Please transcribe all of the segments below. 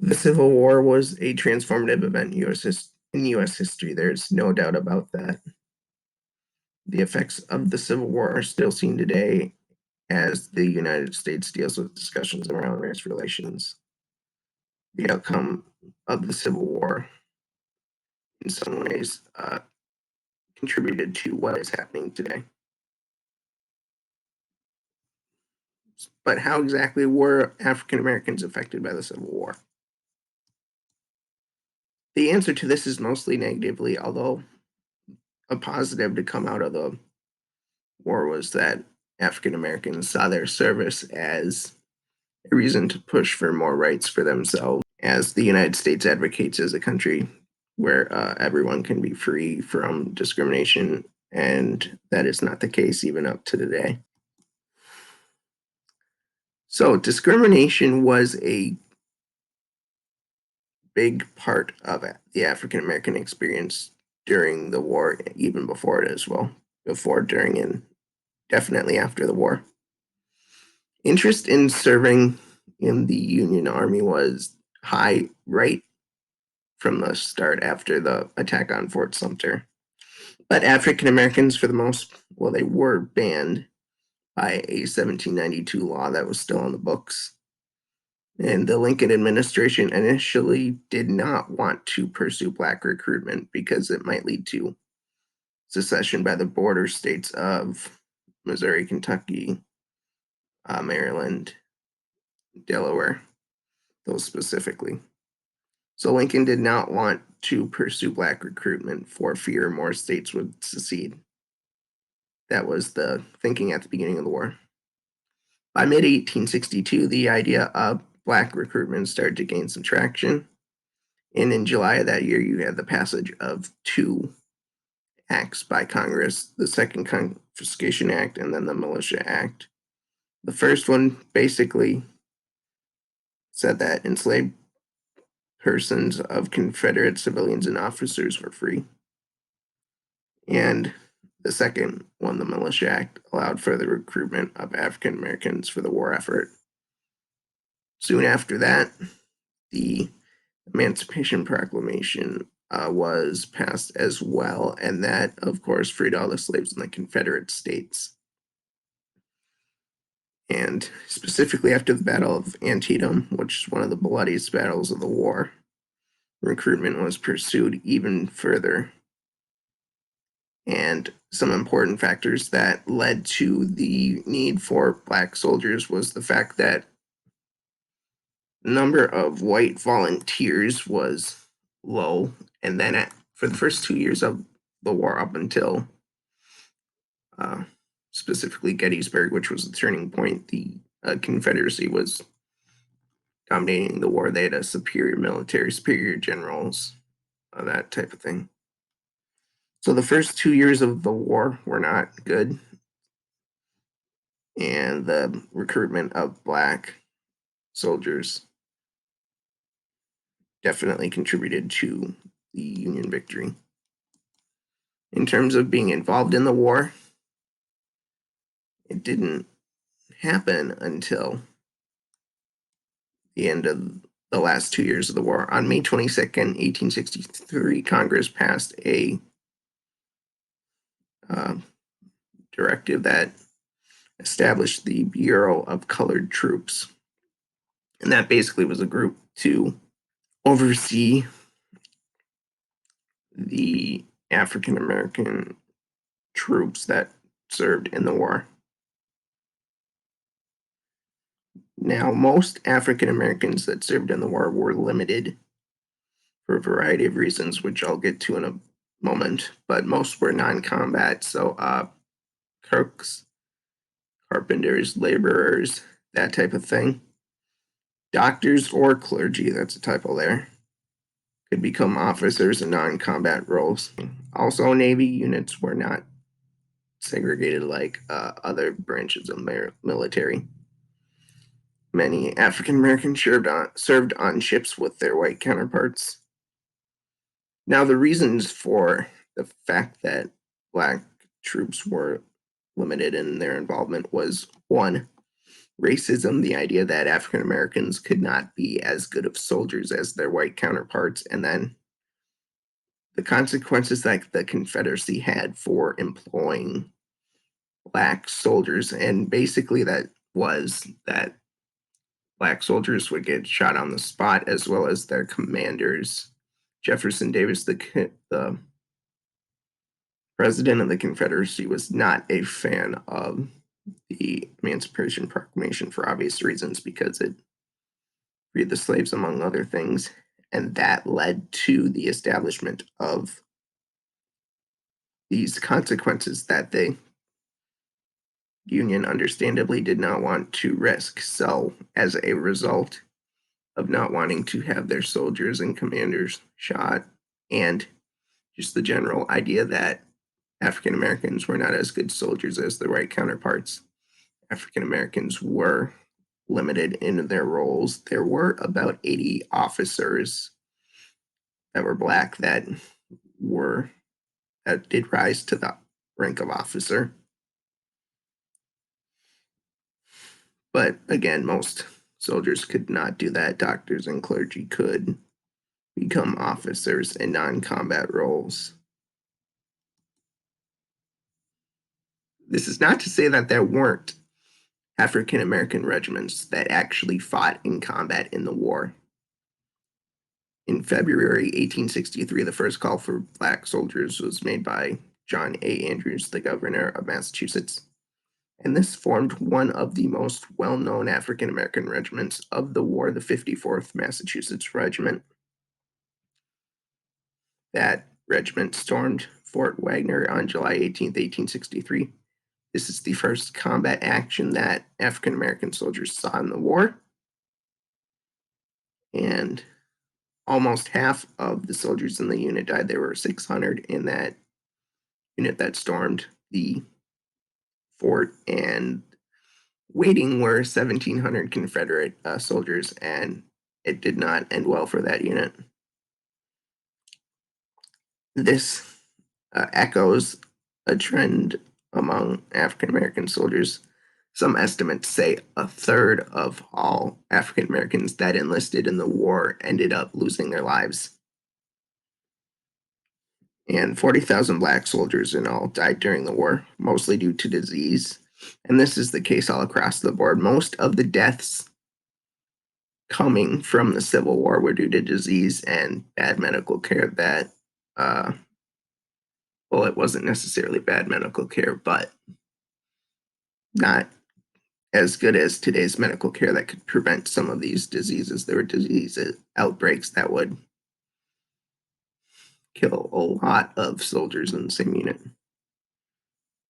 The Civil War was a transformative event in U.S. history. There's no doubt about that. The effects of the Civil War are still seen today as the United States deals with discussions around race relations. The outcome of the Civil War, in some ways, contributed to what is happening today. But how exactly were African Americans affected by the Civil War? The answer to this is mostly negatively, although a positive to come out of the war was that African Americans saw their service as a reason to push for more rights for themselves, as the United States advocates as a country where everyone can be free from discrimination, and that is not the case even up to today. So discrimination was a big part of the African American experience during the war, even before it as well, before, during, and definitely after the war. Interest in serving in the Union Army was high right from the start after the attack on Fort Sumter. But African Americans, for the most, well, they were banned by a 1792 law that was still on the books. And the Lincoln administration initially did not want to pursue black recruitment because it might lead to secession by the border states of Missouri, Kentucky, Maryland, Delaware, those specifically. So Lincoln did not want to pursue black recruitment for fear more states would secede. That was the thinking at the beginning of the war. By mid-1862, the idea of black recruitment started to gain some traction. And in July of that year, you had the passage of two acts by Congress, the Second Confiscation Act and then the Militia Act. The first one basically said that enslaved persons of Confederate civilians and officers were free. And the second one, the Militia Act, allowed further recruitment of African Americans for the war effort. Soon after that, the Emancipation Proclamation was passed as well, and that, of course, freed all the slaves in the Confederate States. And specifically after the Battle of Antietam, which is one of the bloodiest battles of the war, recruitment was pursued even further. And some important factors that led to the need for black soldiers was the fact that the number of white volunteers was low. And then for the first 2 years of the war, up until specifically Gettysburg, which was the turning point, the Confederacy was dominating the war. They had a superior military, superior generals, that type of thing. So the first 2 years of the war were not good. And the recruitment of black soldiers definitely contributed to the Union victory. In terms of being involved in the war, it didn't happen until the end of the last 2 years of the war. On May 22nd, 1863, Congress passed a directive that established the Bureau of Colored Troops. And that basically was a group to oversee the African American troops that served in the war. Now, most African Americans that served in the war were limited for a variety of reasons, which I'll get to in a moment, but most were non-combat, so cooks, carpenters, laborers, that type of thing. Doctors or clergy, that's a typo there, could become officers in non-combat roles. Also, Navy units were not segregated like other branches of military. Many African Americans served on ships with their white counterparts. Now, the reasons for the fact that black troops were limited in their involvement was, one, racism, the idea that African Americans could not be as good of soldiers as their white counterparts, and then the consequences that the Confederacy had for employing Black soldiers. And basically, that was that Black soldiers would get shot on the spot, as well as their commanders. Jefferson Davis, the president of the Confederacy, was not a fan of the Emancipation Proclamation for obvious reasons, because it freed the slaves, among other things. And that led to the establishment of these consequences that the Union understandably did not want to risk. So, as a result of not wanting to have their soldiers and commanders shot, and just the general idea that African Americans were not as good soldiers as their white counterparts, African Americans were limited in their roles. There were about 80 officers that were Black were that did rise to the rank of officer. But again, most soldiers could not do that. Doctors and clergy could become officers in non-combat roles. This is not to say that there weren't African American regiments that actually fought in combat in the war. In February 1863, the first call for Black soldiers was made by John A. Andrews, the governor of Massachusetts. And this formed one of the most well-known African American regiments of the war, the 54th Massachusetts Regiment. That regiment stormed Fort Wagner on July 18th, 1863. This is the first combat action that African American soldiers saw in the war. And almost half of the soldiers in the unit died. There were 600 in that unit that stormed the fort, and waiting were 1,700 Confederate soldiers, and it did not end well for that unit. This echoes a trend among African American soldiers. Some estimates say a third of all African Americans that enlisted in the war ended up losing their lives. And 40,000 Black soldiers in all died during the war, mostly due to disease. And this is the case all across the board. Most of the deaths coming from the Civil War were due to disease and bad medical care that, well, it wasn't necessarily bad medical care, but not as good as today's medical care that could prevent some of these diseases. There were disease outbreaks that would kill a lot of soldiers in the same unit.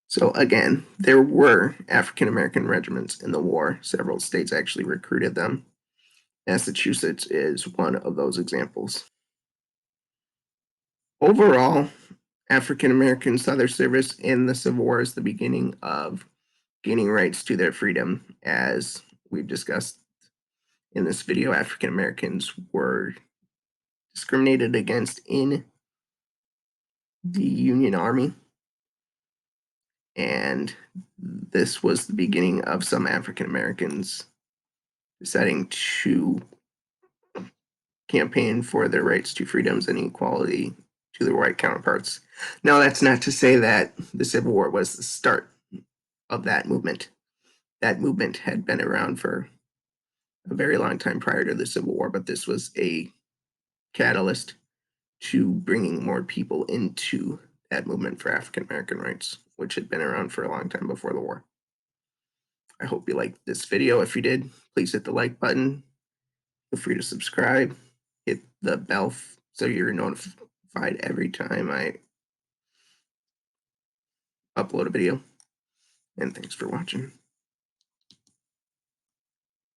So again, there were African American regiments in the war. Several states actually recruited them. Massachusetts is one of those examples. Overall, African Americans saw their service in the Civil War as the beginning of gaining rights to their freedom. As we've discussed in this video, African Americans were discriminated against in the Union Army, and this was the beginning of some African Americans deciding to campaign for their rights to freedoms and equality to their white counterparts. Now, that's not to say that the Civil War was the start of that movement. That movement had been around for a very long time prior to the Civil War, but this was a catalyst to bringing more people into that movement for African American rights, which had been around for a long time before the war. I hope you liked this video. If you did, please hit the like button. Feel free to subscribe. Hit the bell so you're notified every time I upload a video. And thanks for watching.